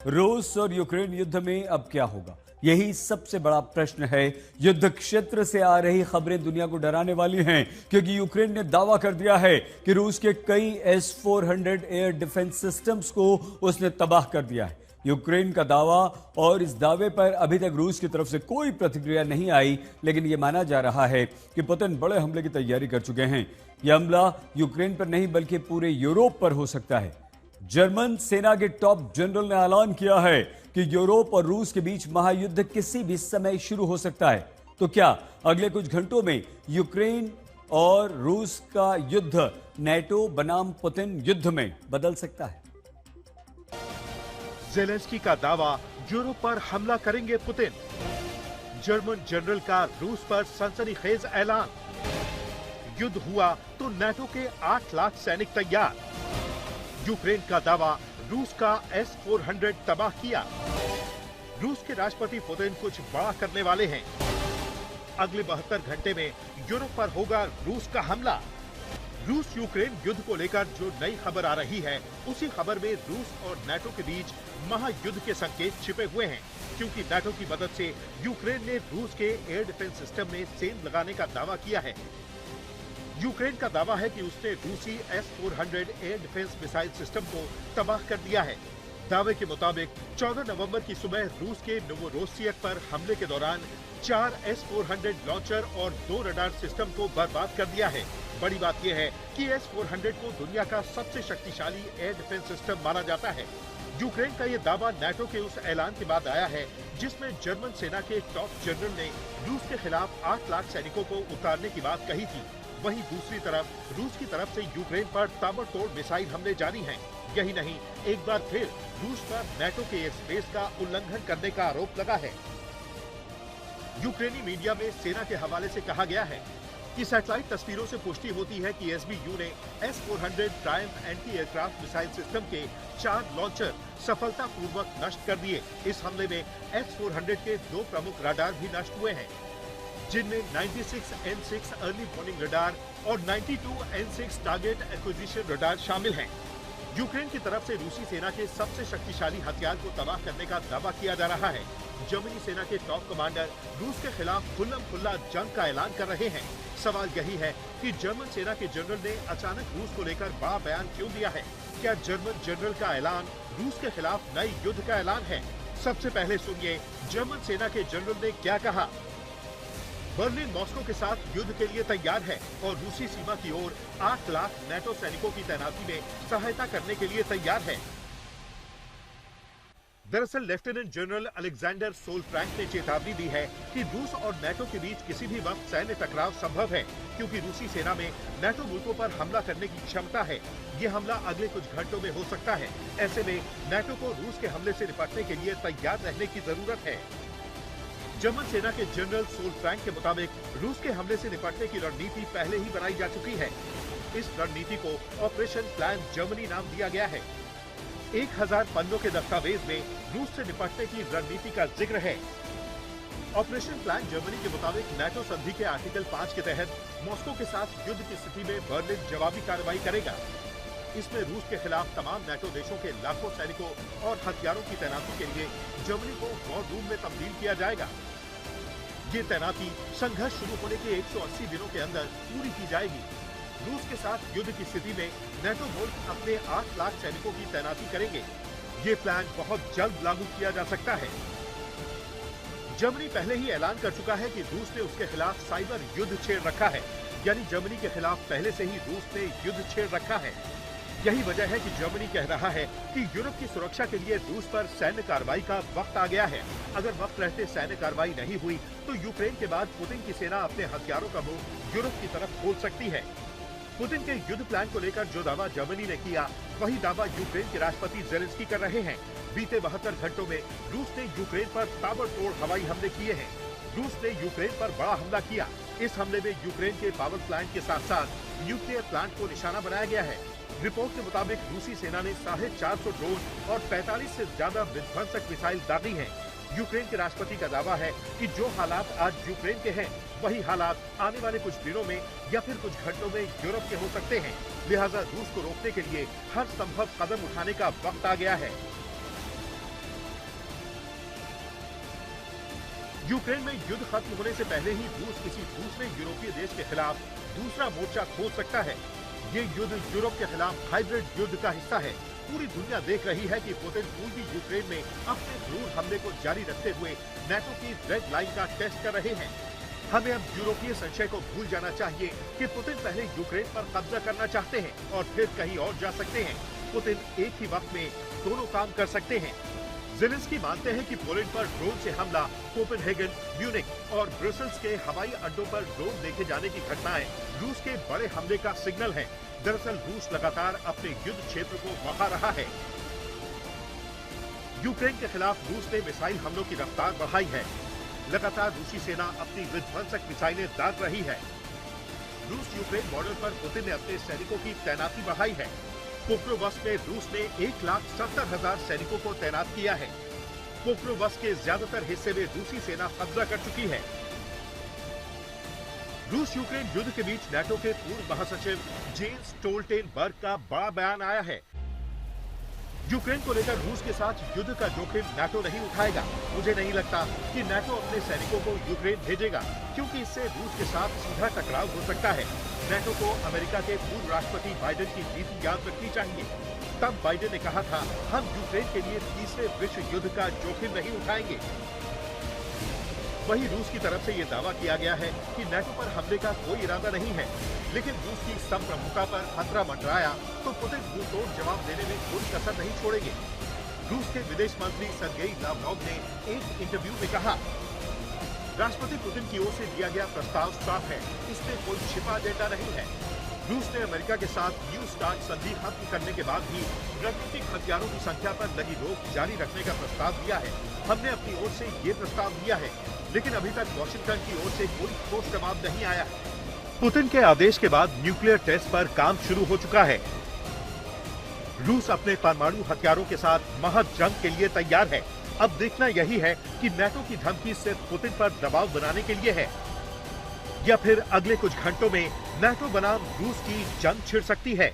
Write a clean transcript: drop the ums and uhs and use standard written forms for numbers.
रूस और यूक्रेन युद्ध में अब क्या होगा, यही सबसे बड़ा प्रश्न है। युद्ध क्षेत्र से आ रही खबरें दुनिया को डराने वाली हैं, क्योंकि यूक्रेन ने दावा कर दिया है कि रूस के कई S-400 एयर डिफेंस सिस्टम्स को उसने तबाह कर दिया है। यूक्रेन का दावा, और इस दावे पर अभी तक रूस की तरफ से कोई प्रतिक्रिया नहीं आई, लेकिन यह माना जा रहा है कि पुतिन बड़े हमले की तैयारी कर चुके हैं। यह हमला यूक्रेन पर नहीं बल्कि पूरे यूरोप पर हो सकता है। जर्मन सेना के टॉप जनरल ने ऐलान किया है कि यूरोप और रूस के बीच महायुद्ध किसी भी समय शुरू हो सकता है। तो क्या अगले कुछ घंटों में यूक्रेन और रूस का युद्ध नेटो बनाम पुतिन युद्ध में बदल सकता है? ज़ेलेंस्की का दावा, यूरोप पर हमला करेंगे पुतिन। जर्मन जनरल का रूस पर सनसनीखेज ऐलान। युद्ध हुआ तो नेटो के 8 लाख सैनिक तैयार। यूक्रेन का दावा, रूस का S-400 तबाह किया। रूस के राष्ट्रपति पुतिन कुछ बड़ा करने वाले हैं। अगले 72 घंटे में यूरोप पर होगा रूस का हमला। रूस यूक्रेन युद्ध को लेकर जो नई खबर आ रही है, उसी खबर में रूस और नेटो के बीच महायुद्ध के संकेत छिपे हुए हैं, क्योंकि नेटो की मदद से यूक्रेन ने रूस के एयर डिफेंस सिस्टम में सेंध लगाने का दावा किया है। यूक्रेन का दावा है कि उसने रूसी S-400 air defence missile system को तबाह कर दिया है। दावे के मुताबिक 14 नवंबर की सुबह रूस के नोवोरोसियक पर हमले के दौरान 4 S-400 लॉन्चर और 2 रडार सिस्टम को बर्बाद कर दिया है। बड़ी बात यह है कि S-400 को दुनिया का सबसे शक्तिशाली एयर डिफेंस सिस्टम माना जाता है। यूक्रेन का यह दावा नेटो के उस ऐलान के बाद आया है जिसमें जर्मन सेना के टॉप जनरल ने रूस के खिलाफ 8 लाख सैनिकों को उतारने की बात कही थी। वहीं दूसरी तरफ रूस की तरफ से यूक्रेन पर ताबड़तोड़ मिसाइल हमले जारी हैं। यही नहीं, एक बार फिर रूस पर नेटो के एयर स्पेस का उल्लंघन करने का आरोप लगा है। यूक्रेनी मीडिया में सेना के हवाले से कहा गया है कि सैटेलाइट तस्वीरों से पुष्टि होती है कि SBU ने S-400 Triumph anti aircraft missile system के 4 लॉन्चर सफलतापूर्वक नष्ट कर दिए। इस हमले में S-400 के 2 प्रमुख रडार भी नष्ट हुए हैं, जिनमें 96N6 अर्ली वार्निंग रडार और 92N6 टारगेट एक्विजिशन रडार शामिल हैं। यूक्रेन की तरफ से रूसी सेना के सबसे शक्तिशाली हथियार को तबाह करने का दावा किया जा रहा है। जर्मनी सेना के टॉप कमांडर रूस के खिलाफ खुल्लम खुल्ला जंग का ऐलान कर रहे हैं। सवाल यही है कि जर्मन सेना के जनरल ने अचानक रूस को लेकर बड़ा बयान क्यों दिया है? क्या जर्मन जनरल का ऐलान रूस के खिलाफ नए युद्ध का ऐलान है? सबसे पहले सुनिए जर्मन सेना के जनरल ने क्या कहा। बर्लिन मॉस्को के साथ युद्ध के लिए तैयार है और रूसी सीमा की ओर 8 लाख नेटो सैनिकों की तैनाती में सहायता करने के लिए तैयार है। दरअसल लेफ्टिनेंट जनरल अलेक्जेंडर सोलफ्रैंक ने चेतावनी दी है कि रूस और नेटो के बीच किसी भी वक्त सैन्य टकराव संभव है, क्योंकि रूसी सेना में नेटो मुल्कों पर हमला करने की क्षमता है। ये हमला अगले कुछ घंटों में हो सकता है। ऐसे में नेटो को रूस के हमले से निपटने के लिए तैयार रहने की जरूरत है। जर्मन सेना के जनरल सोलफ्रैंक के मुताबिक रूस के हमले से निपटने की रणनीति पहले ही बनाई जा चुकी है। इस रणनीति को ऑपरेशन प्लान जर्मनी नाम दिया गया है। 1000 पन्नों के दस्तावेज में रूस से निपटने की रणनीति का जिक्र है। ऑपरेशन प्लान जर्मनी के मुताबिक नेटो संधि के आर्टिकल 5 के तहत मॉस्को के साथ युद्ध की स्थिति में बर्लिन जवाबी कार्रवाई करेगा। इसमें रूस के खिलाफ तमाम नेटो देशों के लाखों सैनिकों और हथियारों की तैनाती के लिए जर्मनी को वॉर रूम में तब्दील किया जाएगा। ये तैनाती संघर्ष शुरू होने के 180 दिनों के अंदर पूरी की जाएगी। रूस के साथ युद्ध की स्थिति में नेटो मुल्क अपने 8 लाख सैनिकों की तैनाती करेंगे। ये प्लान बहुत जल्द लागू किया जा सकता है। जर्मनी पहले ही ऐलान कर चुका है कि रूस ने उसके खिलाफ साइबर युद्ध छेड़ रखा है, यानी जर्मनी के खिलाफ पहले से ही रूस ने युद्ध छेड़ रखा है। यही वजह है कि जर्मनी कह रहा है कि यूरोप की सुरक्षा के लिए रूस पर सैन्य कार्रवाई का वक्त आ गया है। अगर वक्त रहते सैन्य कार्रवाई नहीं हुई तो यूक्रेन के बाद पुतिन की सेना अपने हथियारों का मुंह यूरोप की तरफ खोल सकती है। पुतिन के युद्ध प्लान को लेकर जो दावा जर्मनी ने किया, वही दावा यूक्रेन के राष्ट्रपति ज़ेलेंस्की कर रहे हैं। बीते 72 घंटों में रूस ने यूक्रेन पर ताबड़तोड़ हवाई हमले किए हैं। रूस ने यूक्रेन पर बड़ा हमला किया। इस हमले में यूक्रेन के पावर प्लांट के साथ साथ न्यूक्लियर प्लांट को निशाना बनाया गया है। रिपोर्ट के मुताबिक रूसी सेना ने 450 ड्रोन और 45 से ज्यादा विध्वंसक मिसाइल दागी हैं। यूक्रेन के राष्ट्रपति का दावा है कि जो हालात आज यूक्रेन के हैं, वही हालात आने वाले कुछ दिनों में या फिर कुछ घंटों में यूरोप के हो सकते हैं। लिहाजा रूस को रोकने के लिए हर संभव कदम उठाने का वक्त आ गया है। यूक्रेन में युद्ध खत्म होने से पहले ही रूस किसी दूसरे यूरोपीय देश के खिलाफ दूसरा मोर्चा खोल सकता है। ये युद्ध यूरोप के खिलाफ हाइब्रिड युद्ध का हिस्सा है। पूरी दुनिया देख रही है कि पुतिन पूर्वी यूक्रेन में अपने क्रूर हमले को जारी रखते हुए नाटो की रेड लाइन का टेस्ट कर रहे हैं। हमें अब यूरोपीय संशय को भूल जाना चाहिए कि पुतिन पहले यूक्रेन पर कब्जा करना चाहते हैं और फिर कहीं और जा सकते हैं। पुतिन एक ही वक्त में दोनों काम कर सकते हैं। ज़ेलेंस्की मानते हैं कि पोलैंड पर ड्रोन से हमला, कोपेनहेगन, म्यूनिख और ब्रसेल्स के हवाई अड्डों पर ड्रोन देखे जाने की घटनाएं रूस के बड़े हमले का सिग्नल है। दरअसल रूस लगातार अपने युद्ध क्षेत्र को बढ़ा रहा है। यूक्रेन के खिलाफ रूस ने मिसाइल हमलों की रफ्तार बढ़ाई है। लगातार रूसी सेना अपनी विध्वंसक मिसाइलें दाग रही है। रूस यूक्रेन बॉर्डर पर पुतिन ने अपने सैनिकों की तैनाती बढ़ाई है। पोक्रोवस्क में रूस ने 1,70,000 सैनिकों को तैनात किया है। पोक्रोवस्क के ज्यादातर हिस्से में रूसी सेना कब्जा कर चुकी है। रूस यूक्रेन युद्ध के बीच नाटो के पूर्व महासचिव जेन्स स्टोल्टेनबर्ग का बड़ा बयान आया है। यूक्रेन को लेकर रूस के साथ युद्ध का जोखिम नाटो नहीं उठाएगा। मुझे नहीं लगता कि नाटो अपने सैनिकों को यूक्रेन भेजेगा, क्योंकि इससे रूस के साथ सीधा टकराव हो सकता है। नाटो को अमेरिका के पूर्व राष्ट्रपति बाइडेन की नीति याद रखनी चाहिए। तब बाइडेन ने कहा था, हम यूक्रेन के लिए तीसरे विश्व युद्ध का जोखिम नहीं उठाएंगे। वहीं रूस की तरफ से ये दावा किया गया है कि नाटो पर हमले का कोई इरादा नहीं है, लेकिन रूस की संप्रभुता पर खतरा मंडराया तो पुतिन मुंहतोड़ जवाब देने में कोई कसर नहीं छोड़ेंगे। रूस के विदेश मंत्री सर्गेई लावरोव ने एक इंटरव्यू में कहा, राष्ट्रपति पुतिन की ओर से दिया गया प्रस्ताव साफ है, इसमें कोई छिपा एजेंडा नहीं है। रूस ने अमेरिका के साथ न्यू स्टार्ट संधि खत्म करने के बाद भी रणनीतिक हथियारों की संख्या पर लगी रोक जारी रखने का प्रस्ताव दिया है। हमने अपनी ओर से ये प्रस्ताव दिया है, लेकिन अभी तक वॉशिंगटन की ओर से कोई ठोस जवाब नहीं आया है। पुतिन के आदेश के बाद न्यूक्लियर टेस्ट पर काम शुरू हो चुका है। रूस अपने परमाणु हथियारों के साथ महज जंग के लिए तैयार है। अब देखना यही है कि नाटो की धमकी सिर्फ पुतिन पर दबाव बनाने के लिए है या फिर अगले कुछ घंटों में नाटो बनाम रूस की जंग छिड़ सकती है।